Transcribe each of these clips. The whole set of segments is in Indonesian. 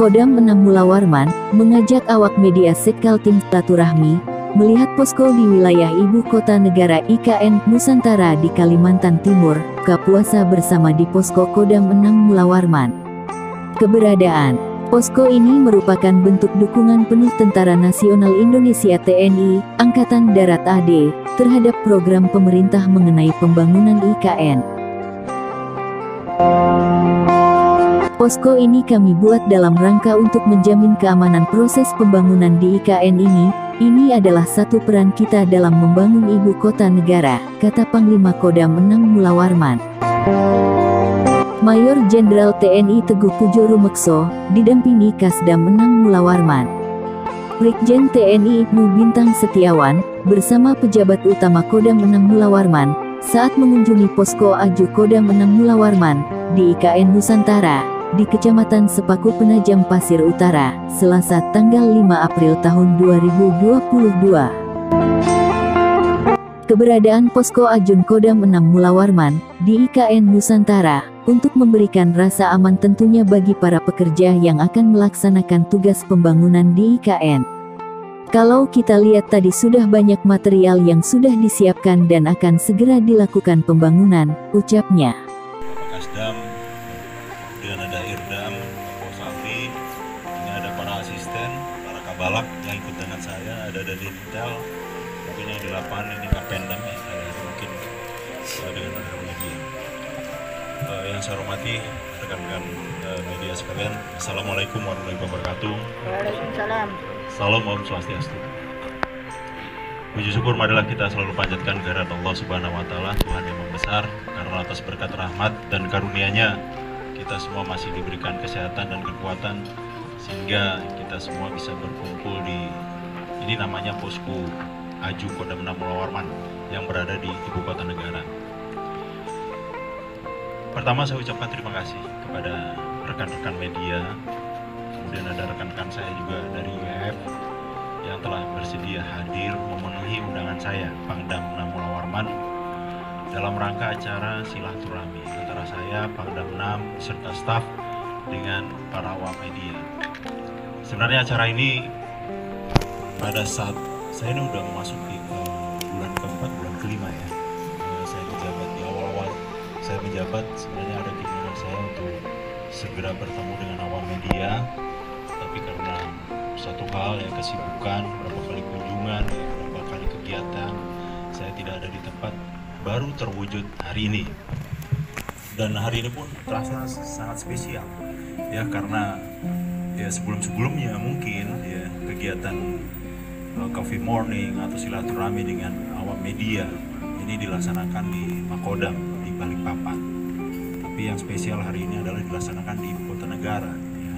Kodam 6 Mula Warman mengajak awak media Sekkaltim silaturahmi melihat posko di wilayah ibu kota negara IKN Nusantara di Kalimantan Timur, buka puasa bersama di posko Kodam 6 Mula Warman. Keberadaan posko ini merupakan bentuk dukungan penuh Tentara Nasional Indonesia TNI, Angkatan Darat AD, terhadap program pemerintah mengenai pembangunan IKN. Posko ini kami buat dalam rangka untuk menjamin keamanan proses pembangunan di IKN ini. Ini adalah satu peran kita dalam membangun ibu kota negara, kata Panglima Kodam 6 Mula Warman. Mayor Jenderal TNI Teguh Pujo Rumekso, didampingi Kasdam 6 Mula Warman. Brigjen TNI Ibnu Bintang Setiawan, bersama pejabat utama Kodam 6 Mula Warman, saat mengunjungi posko Aju Kodam 6 Mula Warman, di IKN Nusantara, di Kecamatan Sepaku Penajam Pasir Utara, Selasa tanggal 5 April tahun 2022. Keberadaan posko Ajun Kodam 6 Mula Warman di IKN Nusantara untuk memberikan rasa aman tentunya bagi para pekerja yang akan melaksanakan tugas pembangunan di IKN. Kalau kita lihat tadi sudah banyak material yang sudah disiapkan dan akan segera dilakukan pembangunan, ucapnya. Kasdam, kemudian ada Irdam, Kosafi, ini ada para asisten, para kabalak yang ikut dengan saya, ada dari Intel, mungkin yang di lapangan ini Kapendam ya, mungkin dengan ada media. Yang saya hormati rekan-rekan media sekalian, Assalamualaikum warahmatullahi wabarakatuh. Waalaikumsalam. Salam Om Swastiastu. Puji syukur marilah kita selalu panjatkan kehadirat Allah Subhanahu wa Ta'ala, Tuhan yang Maha Besar, karena atas berkat rahmat dan karunia-Nya kita semua masih diberikan kesehatan dan kekuatan sehingga kita semua bisa berkumpul di ini namanya posko Aju Kodam 6 Mula Warman yang berada di ibu kota negara. Pertama saya ucapkan terima kasih kepada rekan-rekan media, kemudian ada rekan-rekan saya juga dari UEF yang telah bersedia hadir memenuhi undangan saya, Pangdam 6 Mula Warman, dalam rangka acara silaturahmi antara saya, Pangdam 6, serta staf dengan para awak media. Sebenarnya acara ini pada saat saya ini udah masuk di bulan keempat, bulan kelima ya. Saya menjabat di awal-awal saya menjabat, sebenarnya ada keinginan saya untuk segera bertemu dengan awak media, tapi karena satu hal ya, kesibukan, beberapa kali kunjungan, beberapa kali kegiatan, saya tidak ada di tempat, baru terwujud hari ini. Dan hari ini pun terasa sangat spesial ya, karena ya sebelum-sebelumnya mungkin ya kegiatan coffee morning atau silaturahmi dengan awak media ini dilaksanakan di Makodam di Balikpapan. Tapi yang spesial hari ini adalah dilaksanakan di ibu kota negara ya,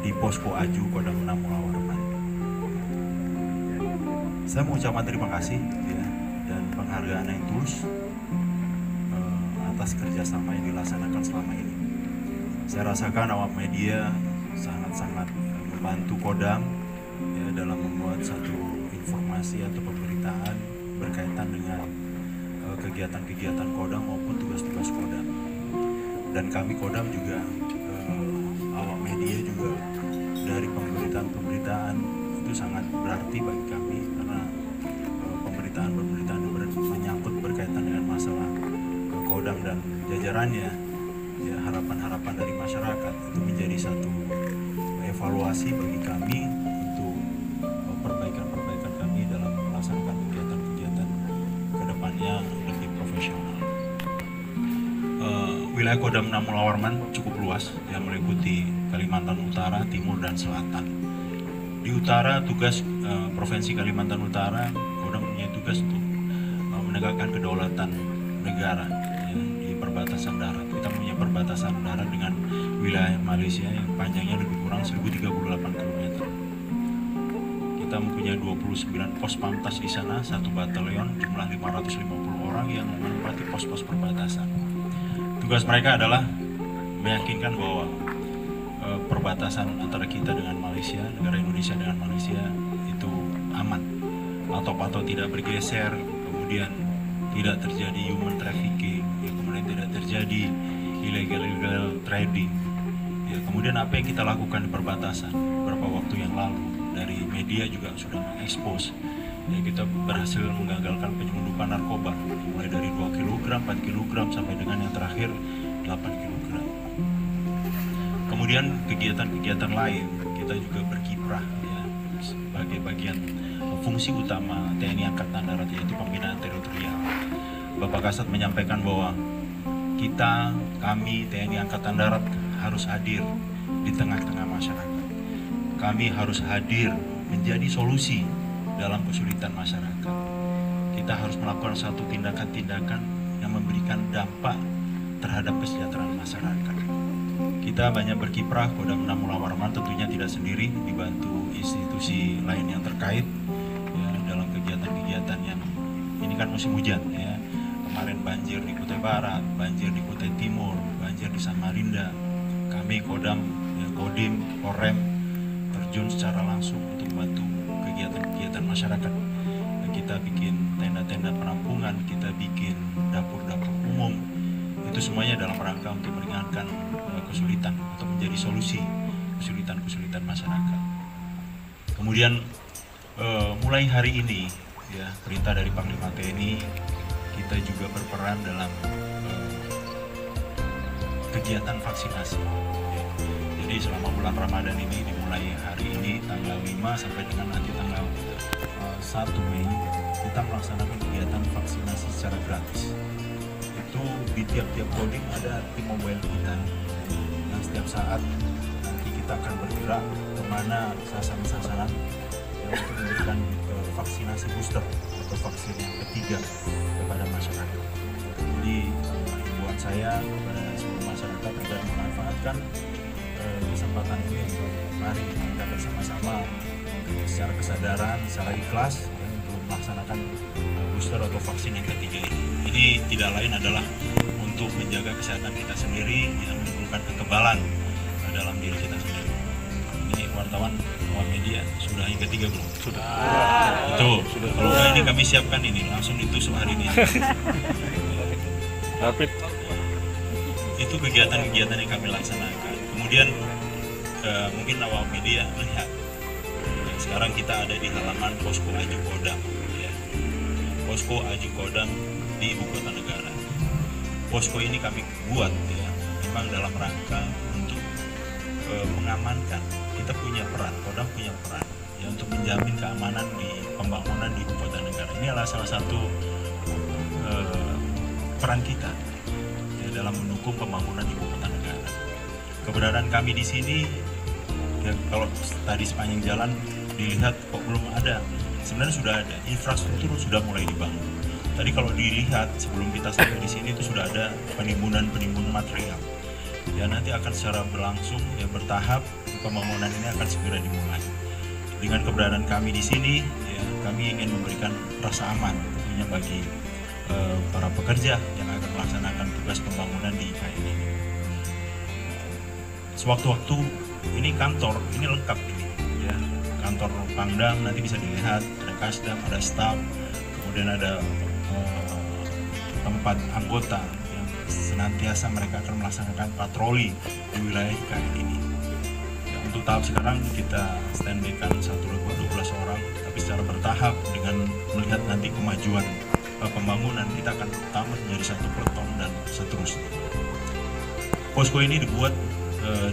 di posko Aju Kodam 6 Mula Warman. Saya mengucapkan terima kasih ya, dan penghargaan yang tulus atas kerjasama yang dilaksanakan selama ini. Saya rasakan awak media sangat-sangat membantu Kodam ya, dalam membuat satu informasi atau pemberitaan berkaitan dengan kegiatan-kegiatan Kodam maupun tugas-tugas Kodam. Dan kami Kodam juga awak media juga dari pemberitaan-pemberitaan itu sangat berarti bagi kami, karena pemberitaan-pemberitaan menyangkut berkaitan dengan masalah Kodam dan jajarannya ya, harapan-harapan dari masyarakat itu menjadi satu evaluasi bagi kami untuk perbaikan-perbaikan kami dalam melaksanakan kegiatan-kegiatan kedepannya lebih profesional. Wilayah Kodam 6 Mula Warman cukup luas yang meliputi Kalimantan Utara, Timur, dan Selatan. Di utara, tugas Provinsi Kalimantan Utara, Kodam punya tugas untuk menegakkan kedaulatan negara ya, di perbatasan darat. Kita punya perbatasan darat dengan wilayah Malaysia yang panjangnya lebih kurang 1038 km. Kita mempunyai 29 pos pamtas di sana, satu batalion jumlah 550 orang yang menempati pos-pos perbatasan. Tugas mereka adalah meyakinkan bahwa perbatasan antara kita dengan Malaysia, negara Indonesia dengan Malaysia itu aman atau tidak bergeser, kemudian tidak terjadi human trafficking, ya, kemudian tidak terjadi illegal trading, Ya, kemudian apa yang kita lakukan di perbatasan beberapa waktu yang lalu, dari media juga sudah mengekspos. Ya, kita berhasil menggagalkan penyelundupan narkoba mulai dari 2 kg, 4 kg sampai dengan yang terakhir 8 kg. Kemudian kegiatan-kegiatan lain kita juga berkiprah ya, sebagai bagian fungsi utama TNI Angkatan Darat, yaitu pembinaan teritorial. Bapak Kasat menyampaikan bahwa kami TNI Angkatan Darat harus hadir di tengah-tengah masyarakat. Kami harus hadir menjadi solusi dalam kesulitan masyarakat. Kita harus melakukan satu tindakan-tindakan yang memberikan dampak terhadap kesejahteraan masyarakat. Kita banyak berkiprah, Kodam 6 Mula Warman tentunya tidak sendiri, dibantu institusi lain yang terkait ya, dalam kegiatan-kegiatan yang ini kan musim hujan ya. Kemarin banjir di Kutai Barat, banjir di Kutai Timur, banjir di Samarinda. Kami Kodam, ya, Kodim, Korem terjun secara langsung untuk membantu kegiatan-kegiatan masyarakat. Nah, kita bikin tenda-tenda penampungan, kita bikin dapur-dapur umum. Itu semuanya dalam rangka untuk meringankan kesulitan atau menjadi solusi kesulitan-kesulitan masyarakat. Kemudian mulai hari ini ya, perintah dari Panglima TNI, kita juga berperan dalam kegiatan vaksinasi. Jadi selama bulan Ramadan ini, dimulai hari ini tanggal 5 sampai dengan nanti tanggal 1 Mei, kita melaksanakan kegiatan vaksinasi secara gratis. Itu di tiap-tiap kodim ada tim mobile kita. Nah, setiap saat nanti kita akan bergerak kemana sasaran-sasaran untuk memberikan vaksinasi booster atau vaksin yang ketiga kepada masyarakat. Jadi himbauan saya kepada seluruh masyarakat agar memanfaatkan kesempatan ini untuk mari kita bersama-sama secara kesadaran, secara ikhlas ya, untuk melaksanakan booster atau vaksin yang ketiga ini. Ini tidak lain adalah untuk menjaga kesehatan kita sendiri, yang menimbulkan kekebalan dalam diri kita sendiri. Ini wartawan awak media sudah yang ketiga belum? Sudah. Itu. Kalau enggak ini kami siapkan ini langsung ditusuk hari ini. Rapid. Itu kegiatan-kegiatan yang kami laksanakan. Kemudian mungkin awak media melihat sekarang kita ada di halaman Posko Aju Kodam ya. Posko Aju Kodam di Ibu Kota Negara. Posko ini kami buat ya, memang dalam rangka untuk mengamankan. Kita punya peran, Kodam punya peran ya, untuk menjamin keamanan di pembangunan di Ibu Kota Negara. Ini adalah salah satu peran kita ya, dalam mendukung pembangunan Ibu Kota Negara. Keberadaan kami di sini ya, kalau tadi sepanjang jalan dilihat kok belum ada, sebenarnya sudah ada, infrastruktur sudah mulai dibangun. Tadi kalau dilihat sebelum kita sampai di sini itu sudah ada penimbunan material. Ya nanti akan secara berlangsung ya bertahap pembangunan ini akan segera dimulai. Dengan keberadaan kami di sini, ya kami ingin memberikan rasa aman tentunya bagi para pekerja yang akan melaksanakan tugas pembangunan di IKN ini. Sewaktu-waktu ini kantor ini lengkap ini, ya kantor Pangdam nanti bisa dilihat ada kasdam, ada staf, kemudian ada tempat anggota yang senantiasa mereka akan melaksanakan patroli di wilayah IKN ini. Ya, untuk tahap sekarang kita standby-kan 12 orang, tapi secara bertahap dengan melihat nanti kemajuan pembangunan kita akan tambah menjadi 1 peleton dan seterusnya. Posko ini dibuat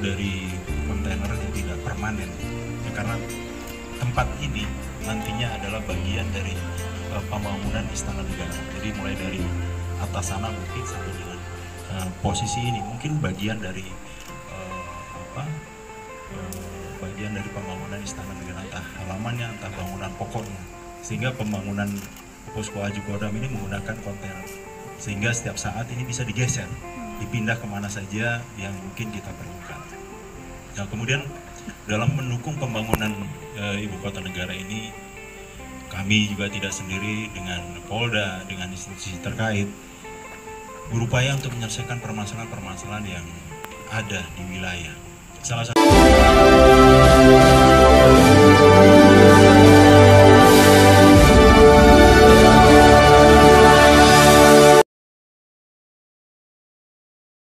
dari kontainer yang tidak permanen ya, karena tempat ini nantinya adalah bagian dari pembangunan Istana Negara. Jadi mulai dari atas sana mungkin sampai dengan posisi ini mungkin bagian dari bagian dari pembangunan Istana Negara, entah halamannya, entah bangunan pokoknya. Sehingga pembangunan Posko Aju Kodam ini menggunakan kontainer, sehingga setiap saat ini bisa digeser, dipindah kemana saja yang mungkin kita perlukan. Nah, kemudian dalam mendukung pembangunan Ibu Kota Negara ini, kami juga tidak sendiri dengan Polda, dengan institusi terkait, berupaya untuk menyelesaikan permasalahan-permasalahan yang ada di wilayah. Salah satu